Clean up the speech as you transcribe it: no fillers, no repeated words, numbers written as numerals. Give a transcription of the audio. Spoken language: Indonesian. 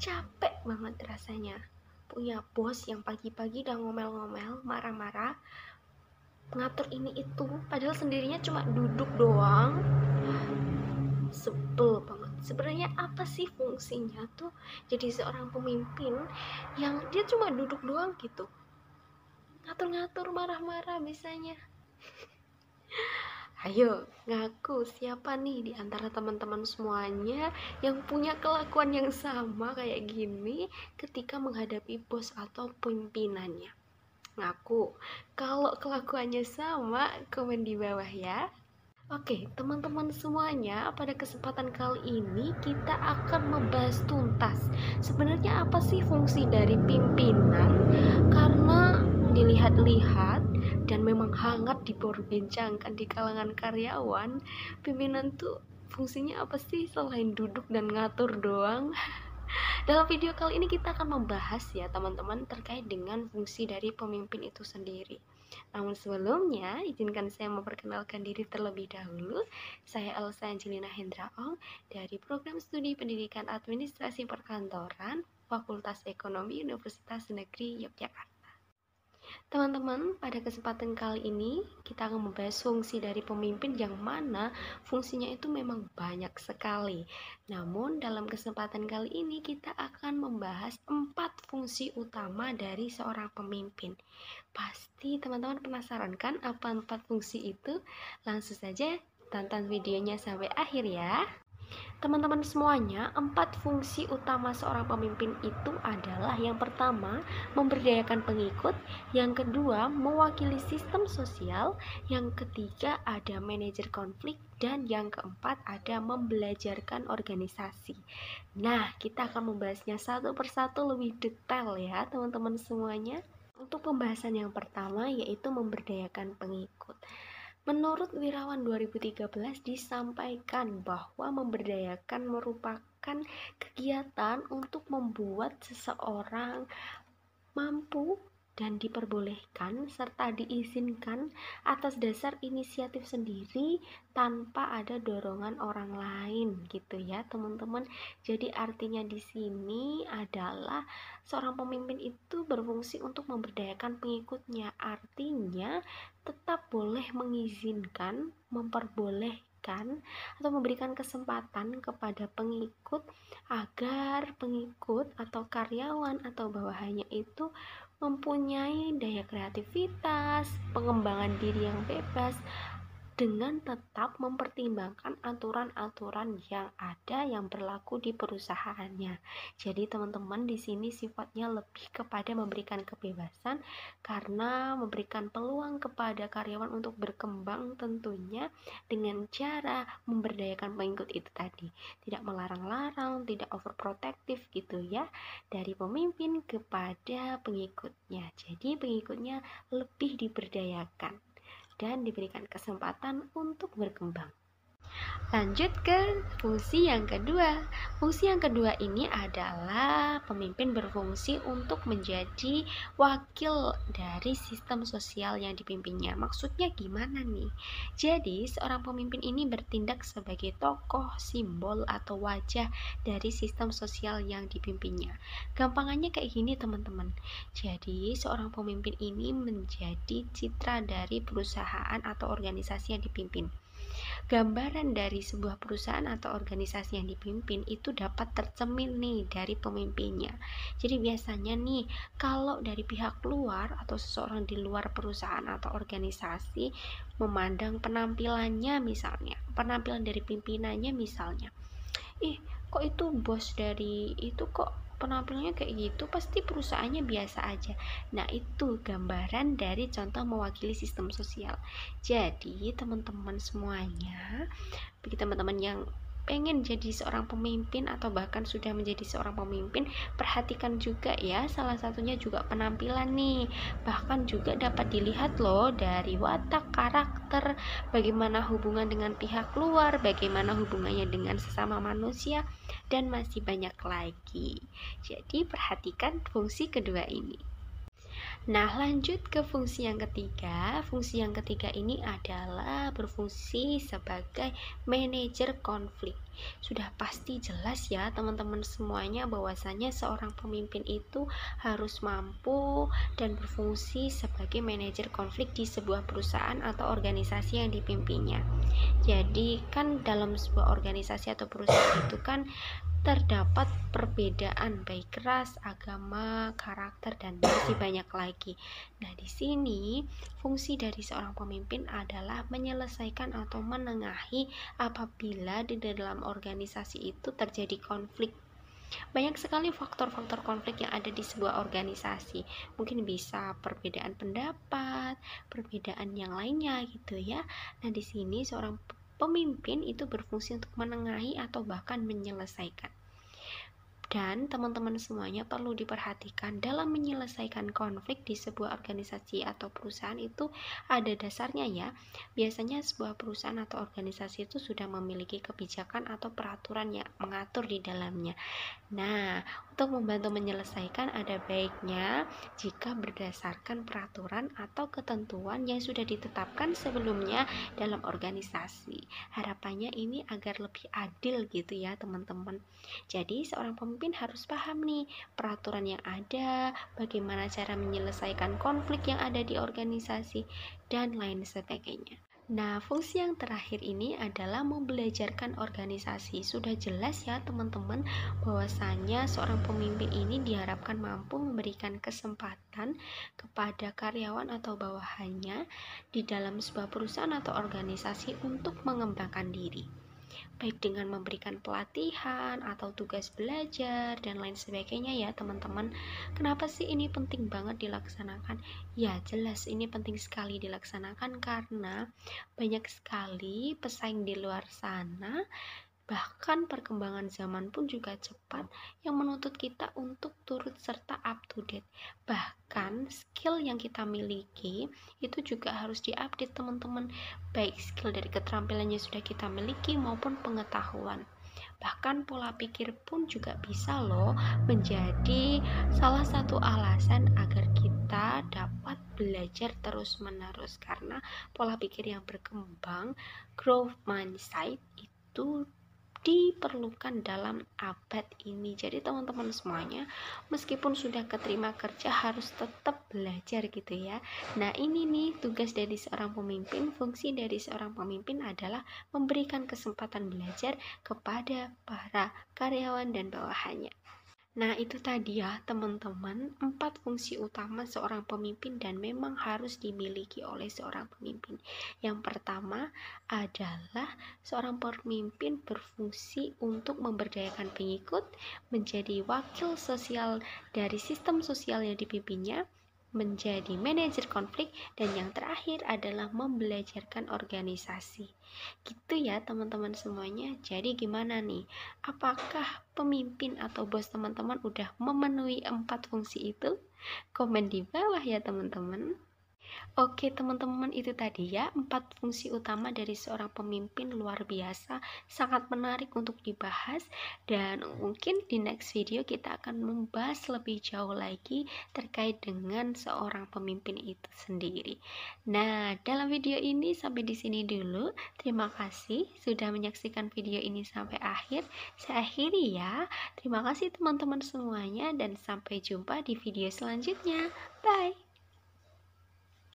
Capek banget rasanya punya bos yang pagi-pagi udah ngomel-ngomel, marah-marah, ngatur ini itu, padahal sendirinya cuma duduk doang. Sebel banget. Sebenarnya apa sih fungsinya tuh jadi seorang pemimpin yang dia cuma duduk doang gitu, ngatur-ngatur, marah-marah bisanya. Ayo ngaku siapa nih di antara teman-teman semuanya yang punya kelakuan yang sama kayak gini ketika menghadapi bos atau pimpinannya. Ngaku kalau kelakuannya sama, komen di bawah ya. Oke, teman-teman semuanya, pada kesempatan kali ini kita akan membahas tuntas sebenarnya apa sih fungsi dari pimpinan, karena dilihat-lihat dan memang hangat diperbincangkan di kalangan karyawan, pimpinan tuh fungsinya apa sih selain duduk dan ngatur doang. Dalam video kali ini kita akan membahas ya teman-teman terkait dengan fungsi dari pemimpin itu sendiri. Namun sebelumnya, izinkan saya memperkenalkan diri terlebih dahulu. Saya Elsa Angelina Hendraong dari Program Studi Pendidikan Administrasi Perkantoran, Fakultas Ekonomi Universitas Negeri Yogyakarta. Teman-teman, pada kesempatan kali ini kita akan membahas fungsi dari pemimpin yang mana fungsinya itu memang banyak sekali. Namun dalam kesempatan kali ini kita akan membahas 4 fungsi utama dari seorang pemimpin. Pasti teman-teman penasaran kan apa 4 fungsi itu? Langsung saja tonton videonya sampai akhir ya. Teman-teman semuanya, 4 fungsi utama seorang pemimpin itu adalah yang pertama, memberdayakan pengikut, yang kedua, mewakili sistem sosial, yang ketiga, ada manajer konflik, dan yang keempat, ada membelajarkan organisasi. Nah, kita akan membahasnya satu persatu lebih detail ya, teman-teman semuanya. Untuk pembahasan yang pertama, yaitu memberdayakan pengikut. Menurut Wirawan 2013 disampaikan bahwa memberdayakan merupakan kegiatan untuk membuat seseorang mampu dan diperbolehkan serta diizinkan atas dasar inisiatif sendiri tanpa ada dorongan orang lain gitu ya teman-teman. Jadi artinya di sini adalah seorang pemimpin itu berfungsi untuk memberdayakan pengikutnya, artinya tetap boleh mengizinkan, memperbolehkan atau memberikan kesempatan kepada pengikut agar pengikut atau karyawan atau bawahannya itu mempunyai daya kreativitas, pengembangan diri yang bebas dengan tetap mempertimbangkan aturan-aturan yang ada yang berlaku di perusahaannya. Jadi teman-teman di sini sifatnya lebih kepada memberikan kebebasan karena memberikan peluang kepada karyawan untuk berkembang tentunya dengan cara memberdayakan pengikut itu tadi. Tidak melarang-larang, tidak overprotective gitu ya dari pemimpin kepada pengikutnya. Jadi pengikutnya lebih diberdayakan dan diberikan kesempatan untuk berkembang. Lanjut ke fungsi yang kedua. Fungsi yang kedua ini adalah pemimpin berfungsi untuk menjadi wakil dari sistem sosial yang dipimpinnya. Maksudnya gimana nih? Jadi seorang pemimpin ini bertindak sebagai tokoh, simbol atau wajah dari sistem sosial yang dipimpinnya. Gampangannya kayak gini teman-teman. Jadi seorang pemimpin ini menjadi citra dari perusahaan atau organisasi yang dipimpin. Gambaran dari sebuah perusahaan atau organisasi yang dipimpin itu dapat tercermin nih dari pemimpinnya. Jadi biasanya nih kalau dari pihak luar atau seseorang di luar perusahaan atau organisasi memandang penampilannya misalnya, penampilan dari pimpinannya misalnya, kok itu bos dari itu kok penampilannya kayak gitu, pasti perusahaannya biasa aja. Nah itu gambaran dari contoh mewakili sistem sosial. Jadi teman-teman semuanya, bagi teman-teman yang pengen jadi seorang pemimpin atau bahkan sudah menjadi seorang pemimpin, perhatikan juga ya, salah satunya juga penampilan nih. Bahkan juga dapat dilihat loh dari watak, karakter, bagaimana hubungan dengan pihak luar, bagaimana hubungannya dengan sesama manusia, dan masih banyak lagi. Jadi perhatikan fungsi kedua ini. Nah, lanjut ke fungsi yang ketiga. Fungsi yang ketiga ini adalah berfungsi sebagai manajer konflik. Sudah pasti jelas ya teman-teman semuanya bahwasanya seorang pemimpin itu harus mampu dan berfungsi sebagai manajer konflik di sebuah perusahaan atau organisasi yang dipimpinnya. Jadi kan dalam sebuah organisasi atau perusahaan itu kan terdapat perbedaan baik ras, agama, karakter, dan masih banyak lagi. Nah, di sini fungsi dari seorang pemimpin adalah menyelesaikan atau menengahi apabila di dalam organisasi itu terjadi konflik. Banyak sekali faktor-faktor konflik yang ada di sebuah organisasi. Mungkin bisa perbedaan pendapat, perbedaan yang lainnya gitu ya. Nah, di sini seorang pemimpin itu berfungsi untuk menengahi atau bahkan menyelesaikan. Dan teman-teman semuanya perlu diperhatikan dalam menyelesaikan konflik di sebuah organisasi atau perusahaan itu ada dasarnya ya. Biasanya sebuah perusahaan atau organisasi itu sudah memiliki kebijakan atau peraturan yang mengatur di dalamnya. Nah, untuk membantu menyelesaikan ada baiknya jika berdasarkan peraturan atau ketentuan yang sudah ditetapkan sebelumnya dalam organisasi. Harapannya ini agar lebih adil gitu ya teman-teman. Jadi seorang pemimpin harus paham nih peraturan yang ada, bagaimana cara menyelesaikan konflik yang ada di organisasi, dan lain sebagainya. Nah, fungsi yang terakhir ini adalah membelajarkan organisasi. Sudah jelas ya teman-teman bahwasanya seorang pemimpin ini diharapkan mampu memberikan kesempatan kepada karyawan atau bawahannya di dalam sebuah perusahaan atau organisasi untuk mengembangkan diri, baik dengan memberikan pelatihan atau tugas belajar dan lain sebagainya ya teman-teman. Kenapa sih ini penting banget dilaksanakan? Ya jelas ini penting sekali dilaksanakan karena banyak sekali pesaing di luar sana. Bahkan perkembangan zaman pun juga cepat yang menuntut kita untuk turut serta up to date. Bahkan skill yang kita miliki itu juga harus diupdate teman-teman. Baik skill dari keterampilan yang sudah kita miliki maupun pengetahuan. Bahkan pola pikir pun juga bisa loh menjadi salah satu alasan agar kita dapat belajar terus-menerus. Karena pola pikir yang berkembang, growth mindset itu diperlukan dalam abad ini. Jadi teman-teman semuanya meskipun sudah keterima kerja harus tetap belajar gitu ya. Nah ini nih tugas dari seorang pemimpin. Fungsi dari seorang pemimpin adalah memberikan kesempatan belajar kepada para karyawan dan bawahannya. Nah itu tadi ya teman-teman 4 fungsi utama seorang pemimpin dan memang harus dimiliki oleh seorang pemimpin. Yang pertama adalah seorang pemimpin berfungsi untuk memberdayakan pengikut, menjadi wakil sosial dari sistem sosial yang dipimpinnya, menjadi manajer konflik, dan yang terakhir adalah membelajarkan organisasi. Gitu ya teman-teman semuanya. Jadi gimana nih? Apakah pemimpin atau bos teman-teman udah memenuhi 4 fungsi itu? Komen di bawah ya teman-teman. Oke teman-teman, itu tadi ya 4 fungsi utama dari seorang pemimpin. Luar biasa, sangat menarik untuk dibahas. Dan mungkin di next video kita akan membahas lebih jauh lagi terkait dengan seorang pemimpin itu sendiri. Nah dalam video ini sampai di sini dulu. Terima kasih sudah menyaksikan video ini sampai akhir. Saya akhiri ya. Terima kasih teman-teman semuanya dan sampai jumpa di video selanjutnya. Bye.